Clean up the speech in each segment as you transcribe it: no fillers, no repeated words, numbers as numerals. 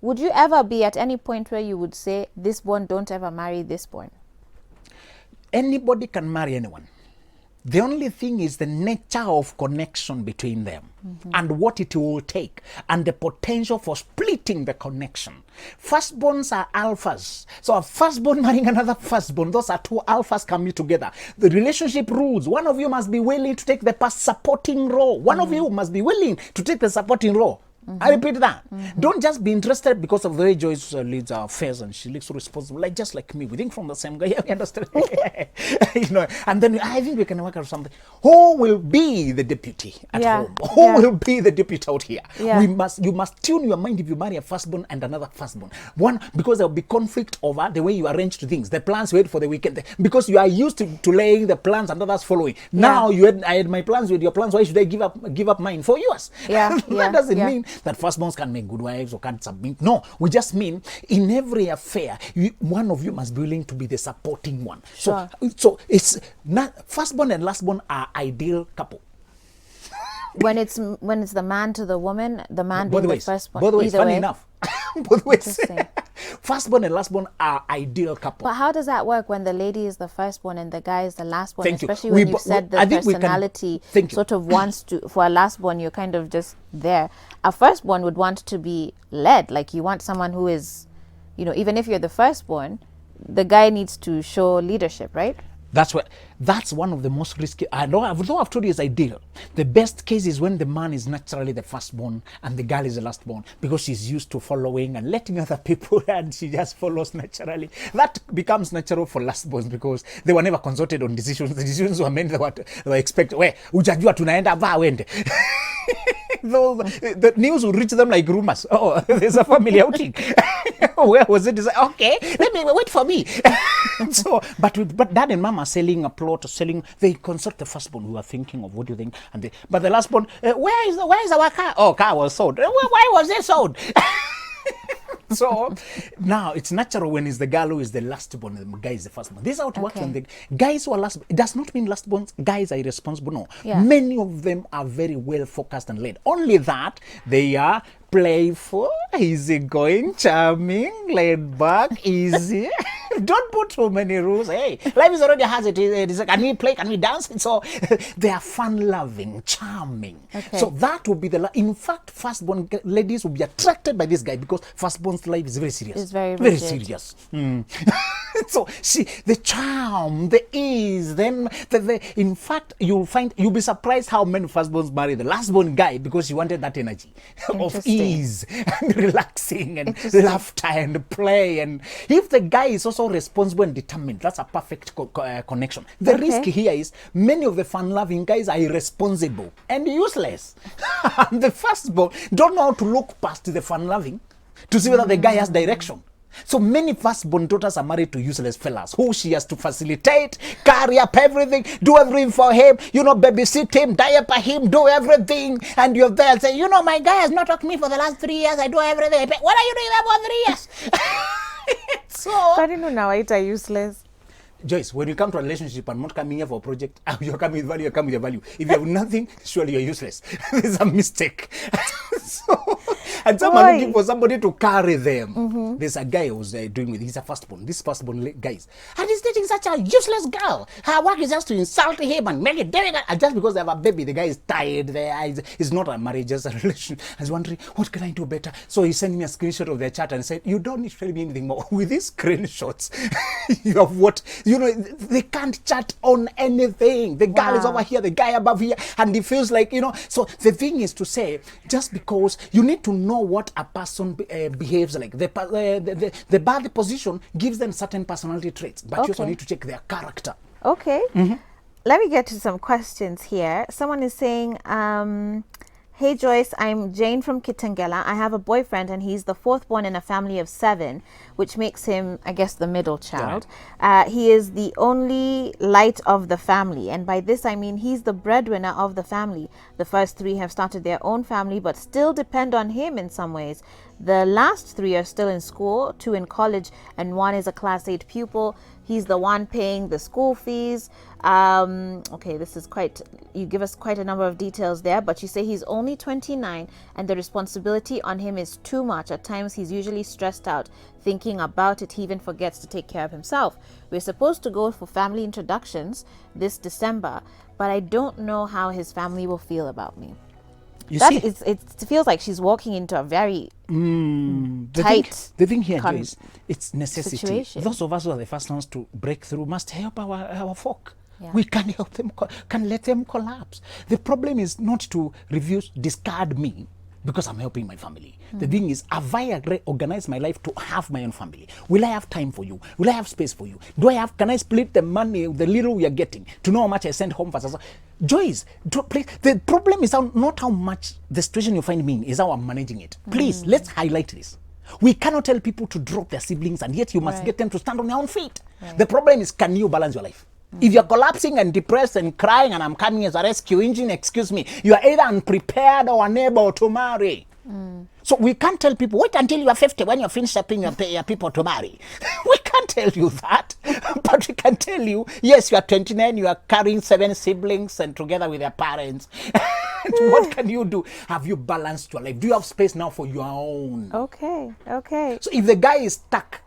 Would you ever be at any point where you would say, this born, don't ever marry this born? Anybody can marry anyone. The only thing is the nature of connection between them and what it will take and the potential for splitting the connection. Firstborns are alphas. So a firstborn marrying another firstborn, those are two alphas coming together. The relationship rules. One of you must be willing to take the supporting role. One of you must be willing to take the supporting role. I repeat that. Don't just be interested because of the way Joyce leads our affairs and she looks responsible, like just like me. We think from the same guy. You understand? And then I think we can work out something. Who will be the deputy at home? Who will be the deputy out here? You must tune your mind if you marry a firstborn and another firstborn. One, because there will be conflict over the way you arrange things. The plans wait for the weekend because you are used to laying the plans and others following. Now I had my plans with your plans. Why should I give up mine for yours? That doesn't mean that firstborns can make good wives or can't submit. No, we just mean in every affair, one of you must be willing to be the supporting one. So it's not firstborn and lastborn are ideal couple. When it's the man to the woman, the man being the firstborn. Both ways, funny enough. Both ways. Firstborn and lastborn are ideal couple. But how does that work when the lady is the firstborn and the guy is the lastborn? Especially when you said the personality sort of wants to, for a lastborn, you're kind of just there. A firstborn would want to be led. Like you want someone who is, even if you're the firstborn, the guy needs to show leadership, right? That's one of the most risky. Although I've told you it's ideal. The best case is when the man is naturally the firstborn and the girl is the lastborn because she's used to following and letting other people and she just follows naturally. That becomes natural for lastborns because they were never consulted on decisions. The decisions were made they were expected. Ujajua tunaenda va wende. The news will reach them like rumors. Oh, there's a family outing. Where was it? Okay, let me wait for me. But dad and mom are selling a plot, they consult the firstborn who are thinking of what do you think, but the lastborn, where is our car? Oh, car was sold. Why was it sold? So now it's natural when it's the girl who is the lastborn and the guy is the firstborn. This is how it works when the guys who are lastborn. It does not mean lastborns guys are irresponsible. No, many of them are very well focused and led. Only that they are playful, easygoing, charming, laid back, easy. Don't put too many rules. Hey, life is already has it. It's like, can we play? Can we dance? So they are fun-loving, charming. So that will be in fact, firstborn ladies will be attracted by this guy because firstborn's life is very serious. It's very serious. So see the charm, the ease. Then in fact, you'll be surprised how many firstborns marry the lastborn guy because she wanted that energy of ease and relaxing and laughter and play. And if the guy is also responsible and determined, that's a perfect connection. The risk here is many of the fun-loving guys are irresponsible and useless. And the firstborn don't know how to look past the fun-loving to see whether the guy has direction. So many firstborn daughters are married to useless fellas who she has to facilitate, carry up everything, do everything for him, babysit him, diaper him, do everything. And you're there saying, my guy has not talked to me for the last 3 years. I do everything. What are you doing about 3 years? So, I didn't know now it's useless. Joyce, when you come to a relationship and not coming here for a project, you're coming with value, you're coming with your value. If you have nothing, surely you're useless. There's a mistake. And some are looking for somebody to carry them. There's a guy who's doing with, he's a firstborn. This firstborn guy, and he's dating such a useless girl. Her work is just to insult him and make it difficult. And just because they have a baby, the guy is tired. It's not a marriage, just a relation. He's wondering, what can I do better? So he sent me a screenshot of their chat and said, you don't need to tell me anything more. With these screenshots, you have what? They can't chat on anything. The girl is over here, the guy above here, and he feels like, So the thing is to say, just because you need to know what a person behaves like. The bad position gives them certain personality traits, but you also need to check their character. Okay. Let me get to some questions here. Someone is saying, hey Joyce, I'm Jane from Kitengela. I have a boyfriend and he's the fourth born in a family of 7, which makes him, I guess, the middle child. He is the only light of the family. And by this, I mean he's the breadwinner of the family. The first 3 have started their own family, but still depend on him in some ways. The last 3 are still in school, 2 in college, and 1 is a class 8 pupil. he's the one paying the school fees. Okay, this is you give us quite a number of details there, but you say he's only 29 and the responsibility on him is too much. At times he's usually stressed out thinking about it. He even forgets to take care of himself. We're supposed to go for family introductions this December, but I don't know how his family will feel about me. It feels like she's walking into a very tight. The thing here is, it's necessity. Situation. Those of us who are the first ones to break through must help our folk. Yeah. We can't help them, can let them collapse. The problem is not to discard me because I'm helping my family. The thing is, have I organized my life to have my own family? Will I have time for you? Will I have space for you? Can I split the money, the little we are getting, to know how much I send home versus Joyce, the problem is not how much the situation you find me in, is how I'm managing it. Please, let's highlight this. We cannot tell people to drop their siblings, and yet you must get them to stand on their own feet. Right. The problem is, can you balance your life? If you're collapsing and depressed and crying and I'm coming as a rescue engine, excuse me, you are either unprepared or unable to marry. So we can't tell people, wait until you are 50 when you're finished helping your people to marry. We can't tell you that. But we can tell you, yes, you are 29, you are carrying 7 siblings and together with their parents. What can you do? Have you balanced your life? Do you have space now for your own? Okay. So if the guy is stuck,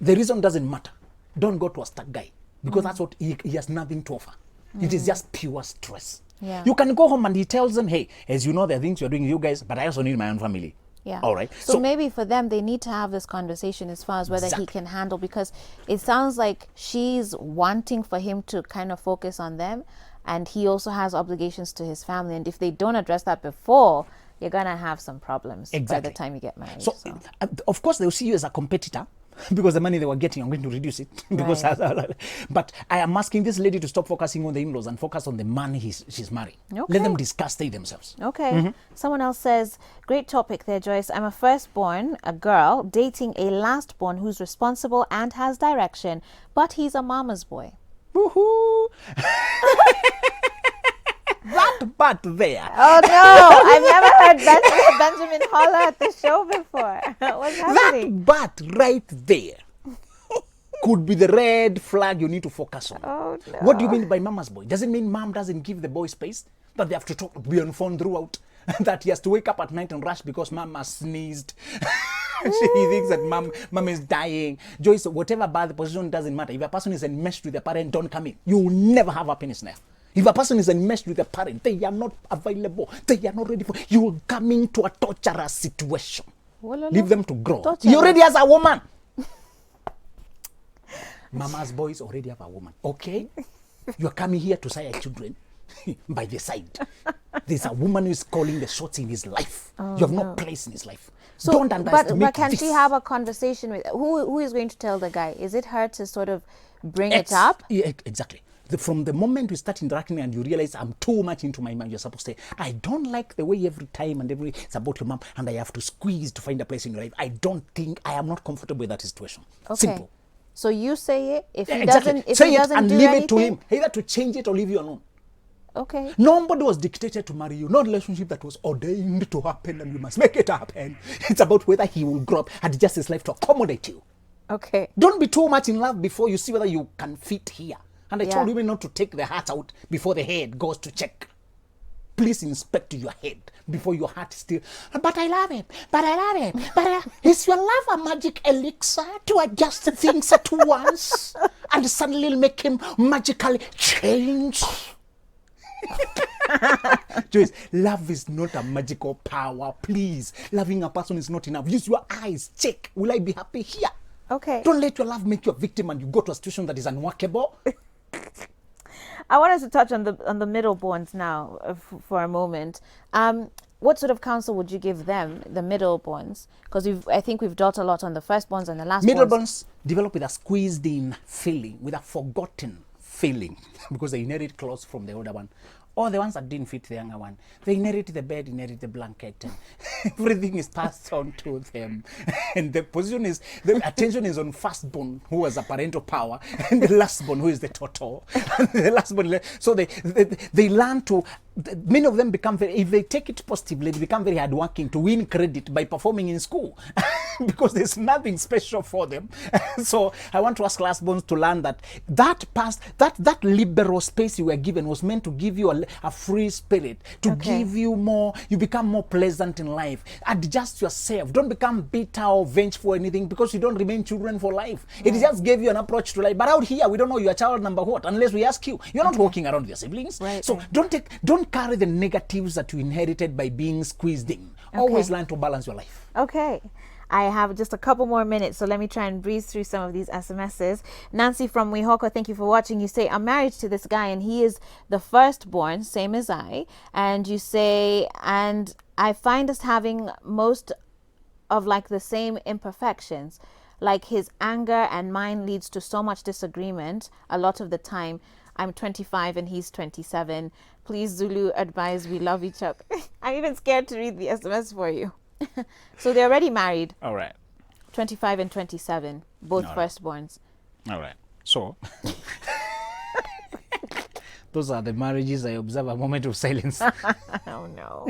the reason doesn't matter. Don't go to a stuck guy. Because that's what he has nothing to offer. It is just pure stress. Yeah. You can go home and he tells them, hey, as you know, there are things you're doing, you guys, but I also need my own family. Yeah. All right. So maybe for them, they need to have this conversation as far as whether he can handle, because it sounds like she's wanting for him to kind of focus on them, and he also has obligations to his family. And if they don't address that before, you're going to have some problems by the time you get married. So. Of course, they'll see you as a competitor. Because the money they were getting, I'm going to reduce it. Because but I am asking this lady to stop focusing on the in-laws and focus on the man she's marrying. Okay. Let them discuss they themselves. Okay. Someone else says, great topic there, Joyce. I'm a firstborn, a girl, dating a lastborn who's responsible and has direction, but he's a mama's boy. Woohoo! That but there. Oh no, I've never heard Benjamin holler at the show before. What's happening? That but right there could be the red flag you need to focus on. Oh no. What do you mean by mama's boy? Does it mean mom doesn't give the boy space? That they have to be on phone throughout? That he has to wake up at night and rush because mama sneezed? He thinks that mom is dying. Joyce, whatever bad the position doesn't matter. If a person is enmeshed with a parent, don't come in. You will never have happiness there. If a person is enmeshed with a parent, they are not available. They are not ready for. You will come into a torturous situation. Leave them to grow. He already has a woman. Mama's boys already have a woman. Okay? You are coming here to say children by the side. There's a woman who is calling the shots in his life. You have no place in his life. So, don't underestimate but can this. she have a conversation with who is going to tell the guy? Is it her to sort of bring it up? Yeah, exactly. From the moment we start interacting and you realize I'm too much into my mind, you're supposed to say, I don't like the way every time it's about your mom and I have to squeeze to find a place in your life. I am not comfortable with that situation. Okay. Simple. So you say it. If he exactly. doesn't, if say he it doesn't and do leave anything, it to him. Either to change it or leave you alone. Okay. Nobody was dictated to marry you. No relationship that was ordained to happen and you must make it happen. It's about whether he will grow up and adjust his life to accommodate you. Okay. Don't be too much in love before you see whether you can fit here. And I told women not to take the heart out before the head goes to check. Please inspect your head before your heart is still. But I love him. But I love him. But is your love a magic elixir to adjust things at once and suddenly make him magically change? Joyce, love is not a magical power. Please, loving a person is not enough. Use your eyes. Check. Will I be happy here? Okay. Don't let your love make you a victim and you go to a situation that is unworkable. I wanted to touch on the middleborns now for a moment. What sort of counsel would you give them, the middleborns? Because I think we've dealt a lot on the firstborns and the lastborns. Middleborns develop with a squeezed-in feeling, with a forgotten feeling, because they inherit clothes from the older one. Or the ones that didn't fit the younger one. They inherit the bed, inherit the blanket, and everything is passed on to them. And the attention is on firstborn, who has a parental power, and the lastborn, who is the total. And the lastborn, so they learn to many of them become very, if they take it positively, they become very hardworking to win credit by performing in school because there's nothing special for them. So I want to ask lastborns to learn that that liberal space you were given was meant to give you a free spirit, to give you more, you become more pleasant in life. Adjust yourself. Don't become bitter or vengeful or anything because you don't remain children for life. It just gave you an approach to life. But out here, we don't know your child number what unless we ask you. You're not walking around with your siblings. So don't carry the negatives that you inherited by being squeezed in. Always learn to balance your life. Okay. I have just a couple more minutes, so let me try and breeze through some of these SMSs. Nancy from Wihoko, thank you for watching. You say, I'm married to this guy and he is the firstborn, same as I. And you say, and I find us having most of like the same imperfections. Like his anger and mine leads to so much disagreement a lot of the time. I'm 25 and he's 27. Please, Zulu, advise we love each other. I'm even scared to read the SMS for you. So they're already married. All right. 25 and 27, both firstborns. All right. So those are the marriages I observe. A moment of silence. Oh no.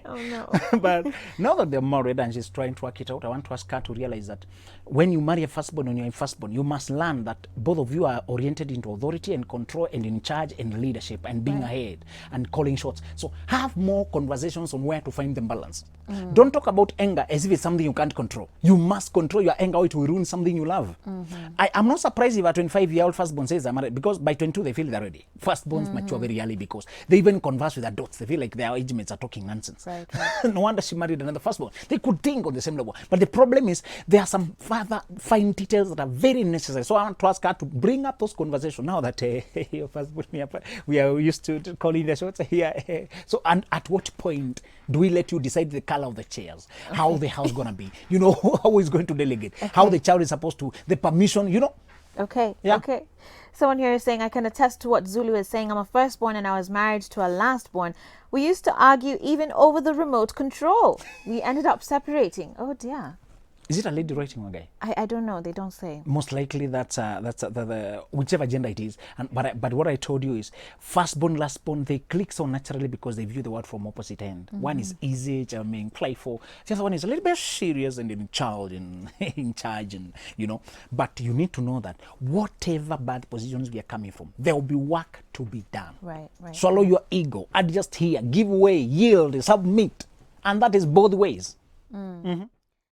Oh no. But now that they're married and she's trying to work it out, I want to ask her to realize that when you marry a firstborn and you're a firstborn, you must learn that both of you are oriented into authority and control and in charge and leadership and being ahead and calling shots. So have more conversations on where to find them balanced. Don't talk about anger as if it's something you can't control. You must control your anger or it will ruin something you love. I'm not surprised if a 25-year-old firstborn says I'm married, because by 22 they feel they're ready. Firstborns mature very early because they even converse with adults. They feel like their age mates are talking nonsense. Right. No wonder she married another firstborn. They could think on the same level. But the problem is there are some further fine details that are very necessary. So I want to ask her to bring up those conversations now that your firstborn, we are used to calling the shots here. So, and at what point do we let you decide the color of the chairs, how the house going to be, how is going to delegate, how the child is supposed to, the permission, Okay. Someone here is saying, I can attest to what Zulu is saying. I'm a firstborn and I was married to a lastborn. We used to argue even over the remote control. We ended up separating. Oh dear. Is it a lady writing or a guy? I don't know. They don't say. Most likely that's the whichever gender it is. But what I told you is firstborn, lastborn, they click so naturally because they view the word from opposite end. One is easy, charming, playful. The other one is a little bit serious and in charge and in charge, and But you need to know that whatever bad positions we are coming from, there will be work to be done. Right. Swallow your ego. Adjust here. Give way. Yield. Submit. And that is both ways.